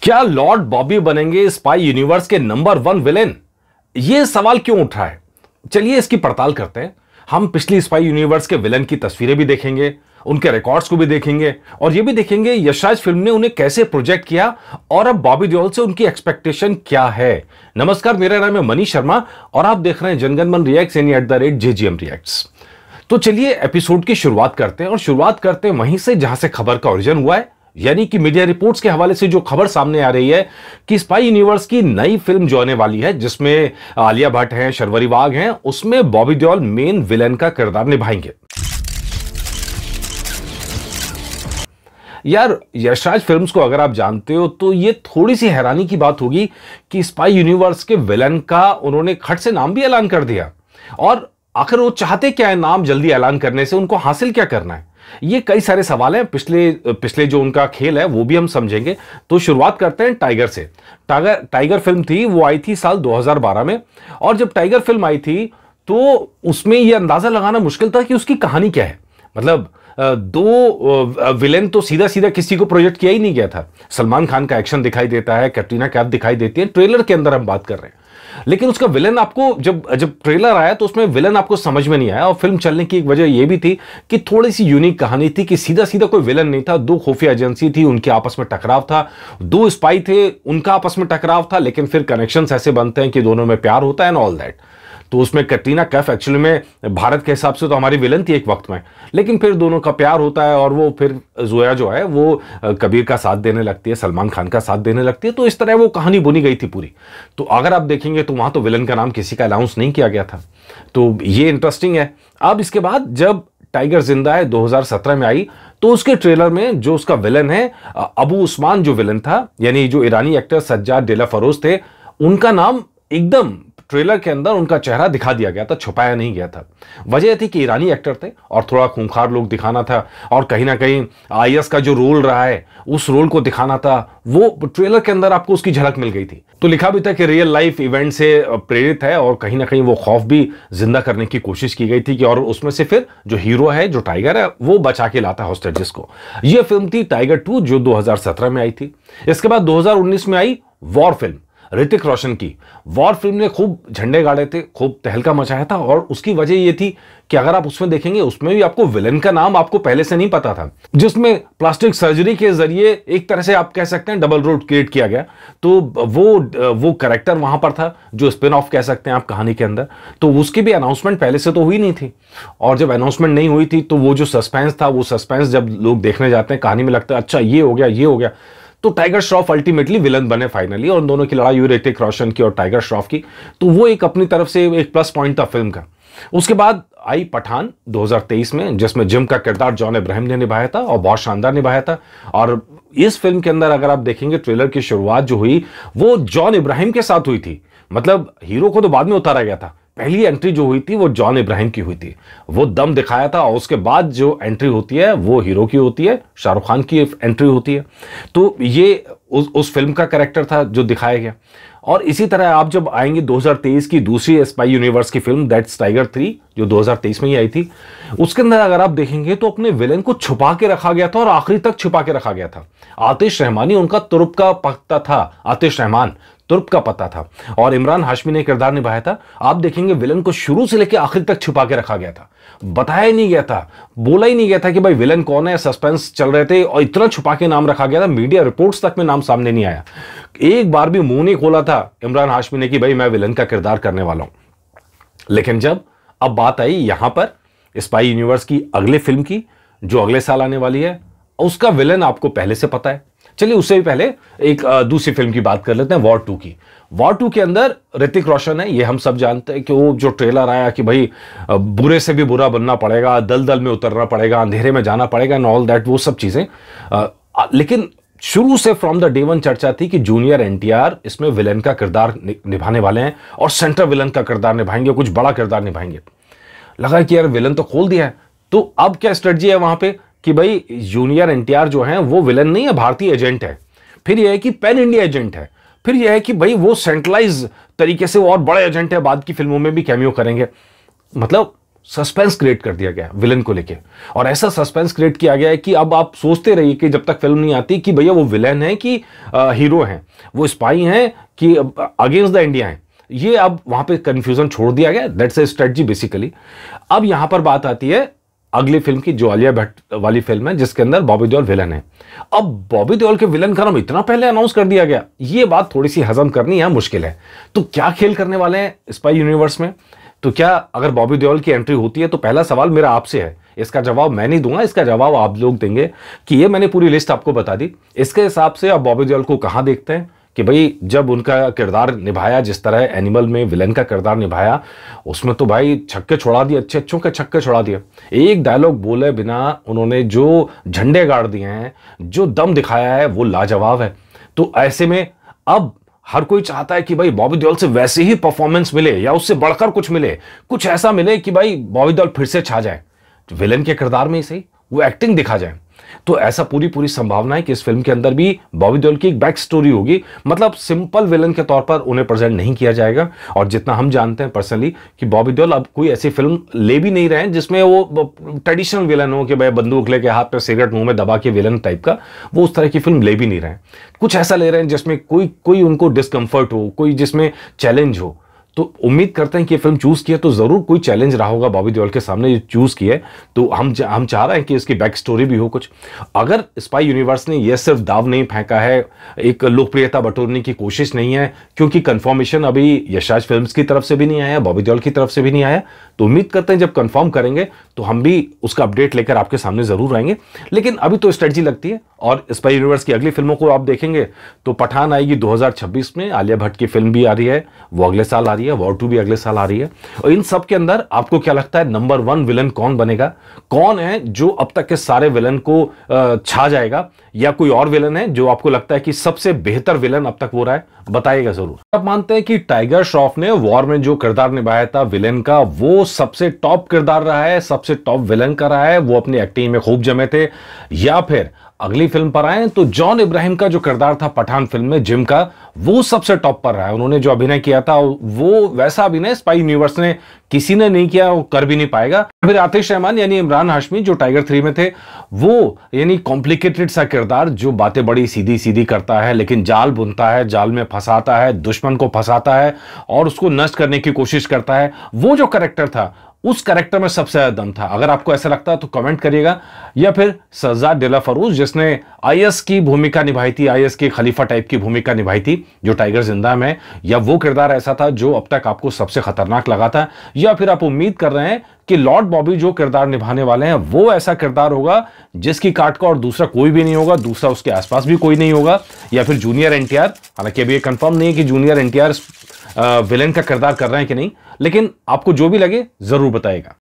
क्या लॉर्ड बॉबी बनेंगे spy universe के नंबर 1 विलेन? यह सवाल क्यों उठ रहा है? चलिए इसकी पड़ताल करते हैं। हम पिछली स्पाई यूनिवर्स के विलेन की तस्वीरें भी देखेंगे, उनके रिकॉर्ड्स को भी देखेंगे और यह भी देखेंगे यशराज फिल्म ने उन्हें कैसे प्रोजेक्ट किया और अब बॉबी देओल से उनकी एक्सपेक्टेशन क्या है। नमस्कार, मेरा नाम है मनीष शर्मा और आप देख रहे हैं जनगण मन रिएक्ट्स यानी @JGM रिएक्ट्स। तो चलिए एपिसोड की शुरुआत करते हैं और शुरुआत करते हैं वहीं से जहां से खबर का ओरिजिन हुआ है, यानी कि मीडिया रिपोर्ट्स के हवाले से जो खबर सामने आ रही है कि स्पाई यूनिवर्स की नई फिल्म जो आने वाली है जिसमें आलिया भट्ट हैं, शर्वरी वाघ हैं, उसमें बॉबी देओल मेन विलेन का किरदार निभाएंगे। यार, यशराज फिल्म्स को अगर आप जानते हो तो ये थोड़ी सी हैरानी की बात होगी कि स्पाई यूनिवर्स के विलेन का उन्होंने खट से नाम भी ऐलान कर दिया। और आखिर वो चाहते क्या है नाम जल्दी ऐलान करने से, उनको हासिल क्या करना है? ये कई सारे सवाल हैं। पिछले जो उनका खेल है वो भी हम समझेंगे। तो शुरुआत करते हैं टाइगर से। टाइगर फिल्म थी, वो आई थी साल 2012 में। और जब टाइगर फिल्म आई थी तो उसमें यह अंदाजा लगाना मुश्किल था कि उसकी कहानी क्या है। मतलब दो विलेन तो सीधा सीधा किसी को प्रोजेक्ट किया ही नहीं गया था। सलमान खान का एक्शन दिखाई देता है, कैटरीना कैफ दिखाई देती है, ट्रेलर के अंदर हम बात कर रहे हैं। लेकिन उसका विलन आपको जब ट्रेलर आया तो उसमें विलन आपको समझ में नहीं आया। और फिल्म चलने की एक वजह यह भी थी कि थोड़ी सी यूनिक कहानी थी कि सीधा सीधा कोई विलन नहीं था, दो खुफिया एजेंसी थी, उनके आपस में टकराव था, दो स्पाई थे, उनका आपस में टकराव था, लेकिन फिर कनेक्शंस ऐसे बनते हैं कि दोनों में प्यार होता है एंड ऑल दैट। तो उसमें कैटरीना कैफ एक्चुअली में भारत के हिसाब से तो हमारी विलन थी एक वक्त में, लेकिन फिर दोनों का प्यार होता है और वो फिर जोया जो है वो कबीर का साथ देने लगती है, सलमान खान का साथ देने लगती है। तो इस तरह वो कहानी बुनी गई थी पूरी। तो अगर आप देखेंगे तो वहां तो विलन का नाम किसी का अनाउंस नहीं किया गया था। तो ये इंटरेस्टिंग है। अब इसके बाद जब टाइगर जिंदा है 2017 में आई तो उसके ट्रेलर में जो उसका विलन है अबू उस्मान जो विलन था, यानी जो ईरानी एक्टर सज्जाद डेला फरोज थे, उनका नाम एकदम ट्रेलर के अंदर उनका चेहरा दिखा दिया गया था, छुपाया नहीं गया था। वजह थी कि ईरानी एक्टर थे और थोड़ा खूंखार लोग दिखाना था और कहीं ना कहीं IS का जो रोल रहा है उस रोल को दिखाना था। वो ट्रेलर के अंदर आपको उसकी झलक मिल गई थी। तो लिखा भी था कि रियल लाइफ इवेंट से प्रेरित है और कहीं ना कहीं वो खौफ भी जिंदा करने की कोशिश की गई थी कि और उसमें से फिर जो हीरो है, जो टाइगर है, वो बचा के लाता हॉस्टेजेस को। यह फिल्म थी टाइगर 2 जो 2017 में आई थी। इसके बाद 2019 में आई वॉर फिल्म ऋतिक रोशन की। वॉर फिल्म ने खूब झंडे गाड़े थे, खूब तहलका मचाया था और उसकी वजह यह थी कि अगर आप उसमें देखेंगे उसमें भी आपको विलन का नाम आपको पहले से नहीं पता था, जिसमें प्लास्टिक सर्जरी के जरिए एक तरह से आप कह सकते हैं डबल रोल क्रिएट किया गया। तो वो कैरेक्टर वहां पर था जो स्पिन ऑफ कह सकते हैं आप कहानी के अंदर। तो उसकी भी अनाउंसमेंट पहले से तो हुई नहीं थी और जब अनाउंसमेंट नहीं हुई थी तो वो जो सस्पेंस था, वो सस्पेंस जब लोग देखने जाते हैं कहानी में लगता है अच्छा ये हो गया, ये हो गया। तो टाइगर श्रॉफ अल्टीमेटली विलन बने फाइनली और दोनों की लड़ाई हुई ऋतिक रोशन की और टाइगर श्रॉफ की। तो वो एक अपनी तरफ से एक प्लस पॉइंट था फिल्म का। उसके बाद आई पठान 2023 में, जिसमें जिम का किरदार जॉन इब्राहिम ने निभाया था और बहुत शानदार निभाया था। और इस फिल्म के अंदर अगर आप देखेंगे ट्रेलर की शुरुआत जो हुई वो जॉन इब्राहिम के साथ हुई थी। मतलब हीरो को तो बाद में उतारा गया था, पहली एंट्री जो हुई थी वो जॉन इब्राहिम की हुई थी, वो दम दिखाया था। और उसके बाद जो एंट्री होती है वो हीरो की होती है, शाहरुख खान की एंट्री होती है। तो ये उस फिल्म का कैरेक्टर था जो दिखाया गया। और इसी तरह आप जब आएंगे 2023 की दूसरी स्पाई यूनिवर्स की फिल्म दैट्स टाइगर 3 जो 2023 में ही आई थी, उसके अंदर अगर आप देखेंगे तो अपने विलेन को छुपा के रखा गया था और आखिरी तक छुपा के रखा गया था। आतिश रहमानी उनका तुरुप का पता था, आतिश रहमान तुर्क का पता था और इमरान हाशमी ने किरदार निभाया था। आप देखेंगे विलन को शुरू से लेकर आखिर तक छुपा के रखा गया था, बताया ही नहीं गया था, बोला ही नहीं गया था कि भाई विलन कौन है। सस्पेंस चल रहे थे और इतना छुपा के नाम रखा गया था, मीडिया रिपोर्ट्स तक में नाम सामने नहीं आया। एक बार भी मुंह नहीं खोला था इमरान हाशमी ने कि भाई मैं विलन का किरदार करने वाला हूं। लेकिन जब अब बात आई यहां पर स्पाई यूनिवर्स की अगले फिल्म की जो अगले साल आने वाली है, उसका विलन आपको पहले से पता है। चलिए उससे भी पहले एक दूसरी फिल्म की बात कर लेते हैं, वॉर 2 की। वॉर 2 के अंदर ऋतिक रोशन है, ये हम सब जानते हैं कि वो जो ट्रेलर आया कि भाई बुरे से भी बुरा बनना पड़ेगा, दलदल में उतरना पड़ेगा, अंधेरे में जाना पड़ेगा एंड ऑल दैट, वो सब चीजें। लेकिन शुरू से फ्रॉम द डे वन चर्चा थी कि जूनियर NTR इसमें विलन का किरदार निभाने वाले हैं और सेंट्रल विलन का किरदार निभाएंगे, कुछ बड़ा किरदार निभाएंगे। लगा कि यार विलन तो खोल दिया है, तो अब क्या स्ट्रेटजी है वहां पे कि भाई जूनियर NTR जो है वो विलन नहीं है, भारतीय एजेंट है। फिर यह है कि पैन इंडिया एजेंट है। फिर यह है कि भाई वो सेंट्रलाइज तरीके से और बड़े एजेंट है, बाद की फिल्मों में भी कैमियो करेंगे। मतलब सस्पेंस क्रिएट कर दिया गया विलन को लेके, और ऐसा सस्पेंस क्रिएट किया गया है कि अब आप सोचते रहिए कि जब तक फिल्म नहीं आती कि भैया वो विलन है कि हीरो हैं, वो स्पाई हैं कि अगेंस्ट द इंडिया है। ये अब वहां पे कंफ्यूजन छोड़ दिया गया। That's a strategy basically. अब यहां पर बात आती है अगली फिल्म की, जो आलिया भट्ट वाली फिल्म है जिसके अंदर बॉबी देओल विलन है। अब बॉबी देओल के विलन का नाम इतना पहले अनाउंस कर दिया गया, ये बात थोड़ी सी हजम करनी यहां मुश्किल है। तो क्या खेल करने वाले हैं स्पाई यूनिवर्स में? तो क्या अगर बॉबी देओल की एंट्री होती है, तो पहला सवाल मेरा आपसे है, इसका जवाब मैं नहीं दूंगा, इसका जवाब आप लोग देंगे कि ये मैंने पूरी लिस्ट आपको बता दी, इसके हिसाब से आप बॉबी देओल को कहां देखते हैं कि भाई जब उनका किरदार निभाया, जिस तरह एनिमल में विलन का किरदार निभाया, उसमें तो भाई छक्के छोड़ा दिए, अच्छे अच्छों के छक्के छोड़ा दिए। एक डायलॉग बोले बिना उन्होंने जो झंडे गाड़ दिए हैं, जो दम दिखाया है, वो लाजवाब है। तो ऐसे में अब हर कोई चाहता है कि भाई बॉबी देओल से वैसे ही परफॉर्मेंस मिले या उससे बढ़कर कुछ मिले, कुछ ऐसा मिले कि भाई बॉबी देओल फिर से छा जाए, विलन के किरदार में ही सही, वो एक्टिंग दिखा जाए। तो ऐसा पूरी संभावना है कि इस फिल्म के अंदर भी बॉबी देओल की एक बैक स्टोरी होगी, मतलब सिंपल विलन के तौर पर उन्हें प्रेजेंट नहीं किया जाएगा। और जितना हम जानते हैं पर्सनली कि बॉबी देओल अब कोई ऐसी फिल्म ले भी नहीं रहे हैं जिसमें वो ट्रेडिशनल विलन हो कि भाई बंदूक लेके हाथ पे सिगरेट मुंह में दबा के विलन टाइप का, वो उस तरह की फिल्म ले भी नहीं रहे हैं। कुछ ऐसा ले रहे हैं जिसमें कोई उनको डिस्कंफर्ट हो, कोई जिसमें चैलेंज हो। तो उम्मीद करते हैं कि ये फिल्म चूज की है तो जरूर कोई चैलेंज रहा होगा बॉबी देओल के सामने, ये चूज की है तो हम चाह रहे हैं कि इसकी बैक स्टोरी भी हो कुछ। अगर स्पाई यूनिवर्स ने ये सिर्फ दाव नहीं फेंका है, एक लोकप्रियता बटोरने की कोशिश नहीं है, क्योंकि कंफर्मेशन अभी यशराज फिल्म्स की तरफ से भी नहीं आया, बॉबी देओल की तरफ से भी नहीं आया, तो उम्मीद करते हैं जब कंफर्म करेंगे तो हम भी उसका अपडेट लेकर आपके सामने जरूर आएंगे। लेकिन अभी तो स्ट्रेटजी लगती है। और स्पाई यूनिवर्स की अगली फिल्मों को आप देखेंगे तो पठान आएगी 2026 में, आलिया भट्ट की फिल्म भी आ रही है, वो अगले साल आ रही है, वॉर 2 भी अगले साल आ रही है। और इन सब के अंदर आपको क्या लगता है नंबर 1 विलन कौन बनेगा? कौन है जो अब तक के सारे विलन को छा जाएगा, या कोई और विलन है जो आपको लगता है कि सबसे बेहतर विलन अब तक हो रहा है? बताइएगा जरूर। आप मानते हैं कि टाइगर श्रॉफ ने वॉर में जो किरदार निभाया था विलन का, वो सबसे टॉप किरदार रहा है, सबसे टॉप विलन का रहा है, वो अपनी एक्टिंग में खूब जमे थे? या फिर अगली फिल्म पर आए तो जॉन इब्राहिम का जो किरदार था पठान फिल्म में जिम का, वो सबसे टॉप पर रहा है? उन्होंने जो अभिनय किया था वो वैसा अभिनय स्पाई यूनिवर्स ने किसी ने नहीं किया, वो कर भी नहीं पाएगा। फिर आतिश रहमान यानी इमरान हाशमी जो टाइगर 3 में थे, वो यानी कॉम्प्लिकेटेड सा किरदार, जो बातें बड़ी सीधी सीधी करता है लेकिन जाल बुनता है, जाल में फंसाता है, दुश्मन को फंसाता है और उसको नष्ट करने की कोशिश करता है, वो जो कैरेक्टर था, उस कैरेक्टर में सबसे ज्यादा दम था। अगर आपको ऐसा लगता है तो कमेंट करिएगा। या फिर शहजाद दिला फरूज जिसने आईएस की भूमिका निभाई थी, आईएस की खलीफा टाइप की भूमिका निभाई थी जो टाइगर जिंदा में, या वो किरदार ऐसा था जो अब तक आपको सबसे खतरनाक लगा था? या फिर आप उम्मीद कर रहे हैं कि लॉर्ड बॉबी जो किरदार निभाने वाले हैं वो ऐसा किरदार होगा जिसकी काट का और दूसरा कोई भी नहीं होगा, दूसरा उसके आसपास भी कोई नहीं होगा? या फिर जूनियर एनटीआर, हालांकि अभी ये कंफर्म नहीं है कि जूनियर एनटीआर विलेन का किरदार कर रहे हैं कि नहीं, लेकिन आपको जो भी लगे जरूर बताइएगा।